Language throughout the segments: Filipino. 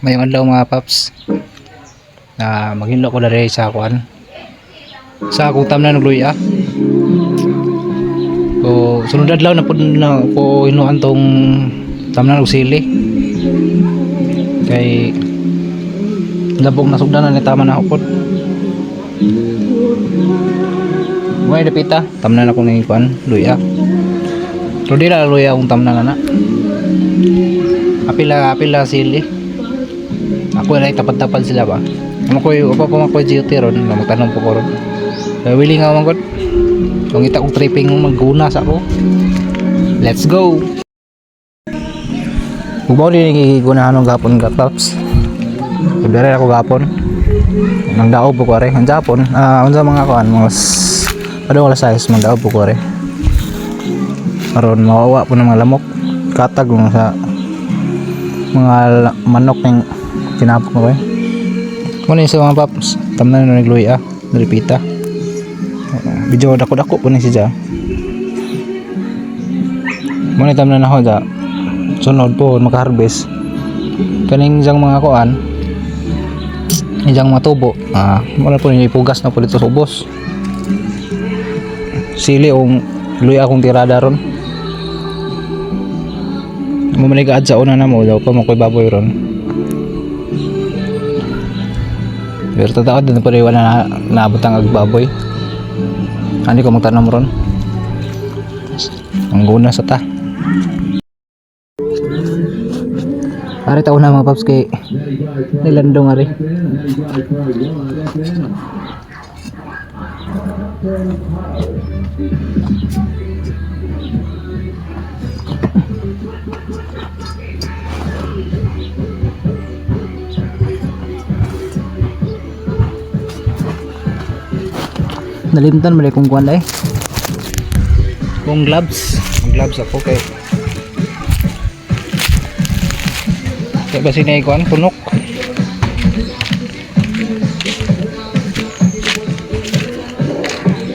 Mayong adlaw mga paps. Maghinlo ko diri sa kuan. Sa akong tamnan ng luya. So sunod adlaw na pud na ko hinuan tong tamnan og sili. Kay labong nasugdanan ni tama na upod. May dapita, tamnan ako ng kuan, luya. So di la luya akong tamnan na. Apila sili. Ako na tapad-tapad sila ba. Amo ko yung upa pa makoy duty ron, magtanong po ko ron. So willing nga man gud. Kung ita kong tripping magguna sa ako. Let's go. Ubaw din gigunahan ng gapon ka tops. Ibere ako gapon. Nang daob po ko re, ang Japon. Unsa mga kuan, mga padong alas 6 man daob po ko re. Aron mawawa po ng mga lamok. Katag mo sa mga manok ng kinapok mo ba? Muna sa mga paps, tamnan na nagluya, naripita. Video dako-dako po na siya. Muna tamnan na ako da. Sunod po, maka-harvest. Kaning isang mga kuan, isang mga tubo. Muna po yung ipugas na po dito sa ubos. Sili yung luya akong tirada ron. Mamaligaad sa una na mo daw pa makoy baboy ron. Pero tataod din pa rin na naabot ang agbaboy. Hindi ko magtanong ron. Ang guna sa ta. Ari taon na mga paps kay nilandong ari. Nalimtan mo kung kuan ay kung gloves ako kay kasi na kuan punok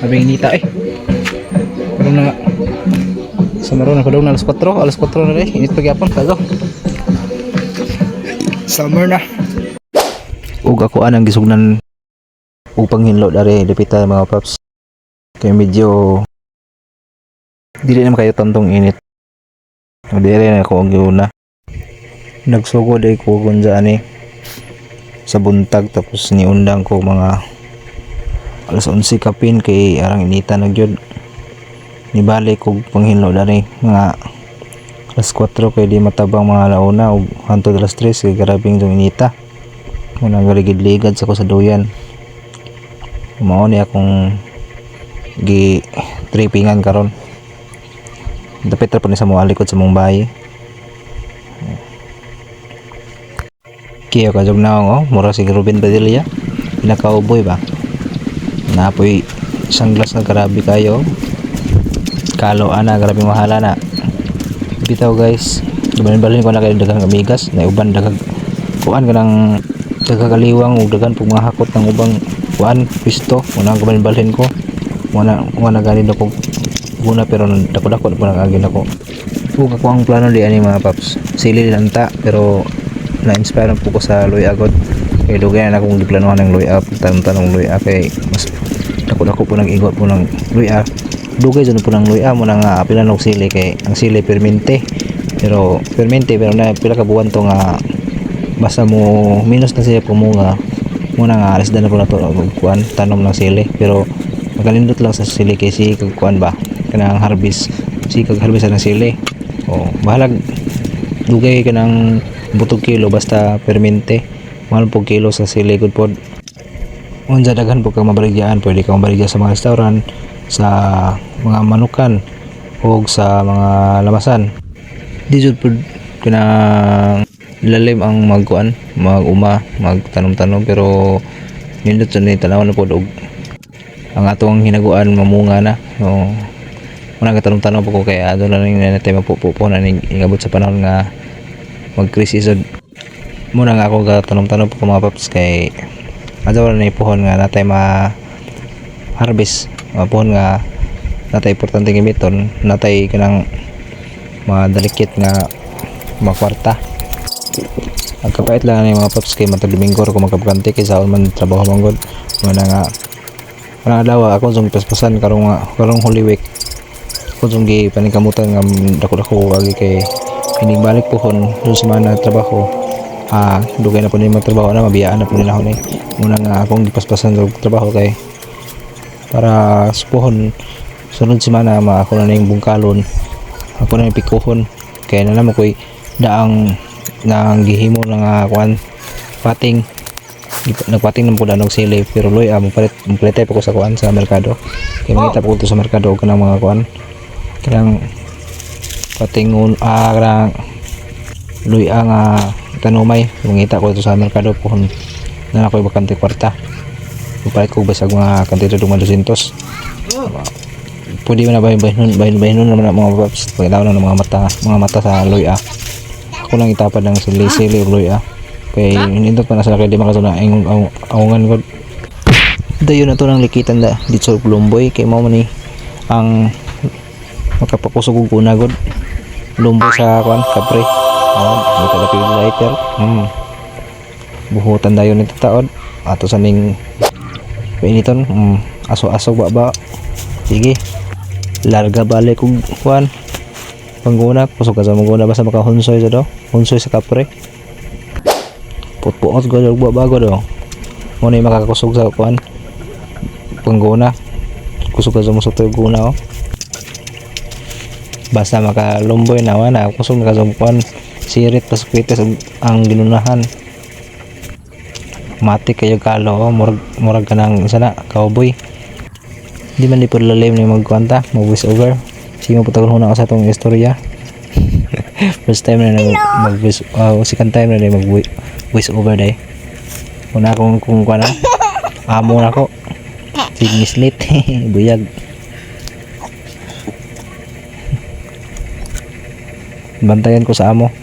abing nita pero na sa maron na alas 4 na rin init pagyapon kago summer na ug ako anang gisugnan upang hinlo dari dapita mga paps kay medyo dili na kayo tantong init dili na ako ang giuna nagsugo day ko kunja ani sa buntag tapos niundang ko mga alas 11 kapin kay arang inita na gyud nibalik ko panghinlo dari mga alas 4 kay di matabang mga launa ug hantod alas 3 kay grabing dong inita muna galigid-ligad sa ko sa duyan mao ni akong gi trippingan karon dapat ra po ni sa mga alikod sa mong bayi kiyo kajog na ako mura si Ruben Padilla pinaka-uboy ba napoy sunglass na grabe kayo kalo ana grabe mahala na bitaw guys balin ko na kayo dagang amigas na uban dagang kuan ka ng dagagaliwang ug dagan pug mga hakot ng ubang kuan pisto muna balin ko muna ganin ako guna pero dako-dako na nagagin ako ug ako ang plano di ani mga paps sili lang ta pero na-inspire po ko sa luya agad kay dugay na akong giplanuhan ng luya tanong luya kay mas dako-dako po nag-igot po ng luya dugay dyan po ng luya mo nang pilan og sili kay ang sili permente pero na pila ka buwan to nga basta mo minus na siya pumunga muna nga alis na po na to kuan tanom ng sili pero magalindot lang sa sili kay si kuan ba kanang harvest si harvest ng sili o bahalag dugay kanang butog kilo basta permente mahal po kilo sa sili good pod unsa daghan po kang mabaligyan pwede kang mabaligyan sa mga restaurant sa mga manukan o sa mga lamasan di jud pod kanang lalim ang magkuan mag-uma magtanom-tanom pero nindot sa ni tanaw na pod og ang atong hinaguan mamunga na so muna katanong-tanong po ko kaya doon na rin natin mapupupo na ingabot sa panahon nga mag-crisis muna nga ako katanong-tanong po ko mga paps kay adaw na ipuhon nga natay ma-harvest mapuhon nga natay importante gamiton natay kanang mga dalikit nga mga kwarta Ang kapait lang ni mga paps kay matag Domingo ko magkabukante kay sa man trabaho manggod. Muna nga parang adlaw ako sung paspasan karong Holy Week. Ako sung gi paningkamutan nga dako-dako agi kay inibalik po kon sa mana trabaho. Dugay na po ni magtrabaho na mabiyaan na po nila ni. Muna nga akong gipaspasan sa trabaho kay para supuhon sunod semana ako na yung bungkalon. Ako na yung pikuhon kaya na naman ko'y daang nang gihimo nga kuan pating nagpating ng pula ng sili pero loy mupalit pa ko sa kuan sa merkado kaya makita po ko sa merkado og kanang mga kuan kanang patingon kanang loy ang tanumay mangita ko ito sa merkado po na ako'y bakante kwarta mupalit ko basag mga kantidad ng 200 pwede mo na bahin naman ang mga paps pagkataon ng mga mata sa loy ako lang itapad ng sili o loy kay hinindot pa na sa lakay di makaso na aungan ko dayo na to ng likitan da dito sa Lumboy kay mao man ni ang makapakusog og una god Lumboy sa kuan kapre may kalapig lighter buhutan dayo nito taod ato sa ning painiton aso-aso ba sige larga balik kung kuan pangguna kusog ka sa mangguna basta makahunsoy sa do hunsoy sa kapre putpuot ko og bago do mo na makakakusog sa kuan pangguna kusog ka sa musutoy guna basta makalumboy na wana kusog ka sa kuan sirit pasukwites ang ginunahan mati kayo kalo murag ka ng isa na cowboy di man di po lalim ni magkwanta mag voice over sige mo putagon na ako sa itong istorya first time na mag voice second time na mag voice over day una akong kung kuha na amo na ko si mislit buyag bantayan ko sa amo.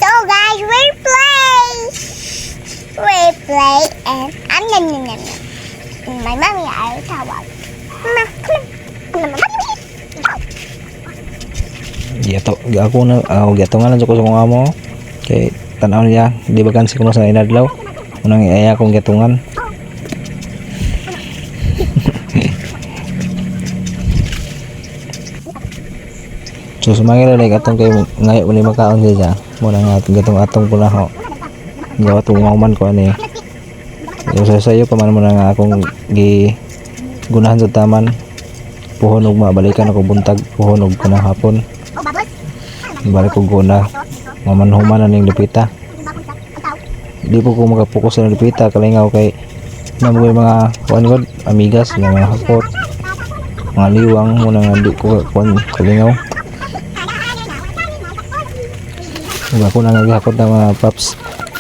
So guys, we play and my mommy ay tawag ako na gato nga lang ko sa kong amo kay tanaw niya di ba kansi ko sa inadlaw unang iaya akong gatungan so sumangil na atong kay ngayo ni makaon siya muna nga gatong atong pula ho gawa tong man ko ani so sayo pa man muna nga akong gi gunahan sa taman puhon og mabalikan ako buntag puhon og kanang hapon balik ko guna mamanhuman na ning lupita di po ko makapokus sa lupita kalingaw kay namoy mga kuan god amigas nga mga hapot mga liwang muna nga di ko kuan kalingaw ako na naghakot ng mga paps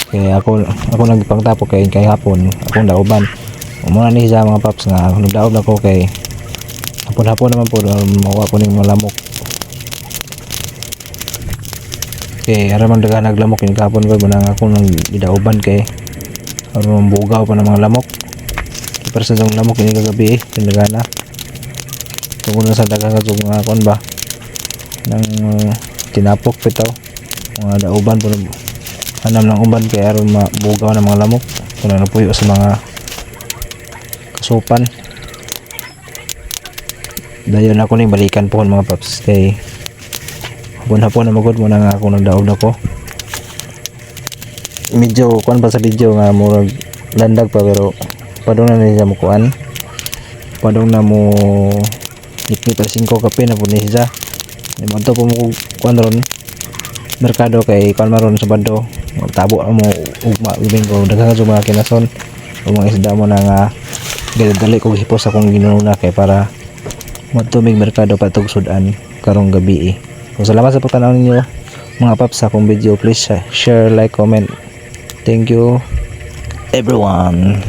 kay ako nagpangtapok kay hapon akong dauban muna ni sa mga paps nga ako nagdaob na ko kay hapon naman po makuha ko ning malamok kay aramang daga naglamok yung kapon ko muna ako nang idauban kay aron bugaw pa ng mga lamok pero sa dong lamok ini kagabi tindaga na tungkol na sa daga ka mga kon ba nang tinapok pitaw mga dauban po anam ng uban kay aron mabugaw ng mga lamok kung napuyo sa mga kasupan dayon ako ning balikan po mga paps kay hapon na magod mo na nga ako nagdaog na ko medyo kuan pa sa video nga murag landag pa pero padong na niya mo kuan padong na mo nipnip al 5 kape na po niya manto po mo kuan ron merkado kay kuan maron sa bando tabo mo ugma ubing ko daghang sa mga kinason o mga isda mo na nga dali ko hipos akong ginuna kay para matumig merkado patog sudan karong gabi So, salamat sa pagtanaw ninyo mga paps sa akong video. Please share, like, comment. Thank you everyone.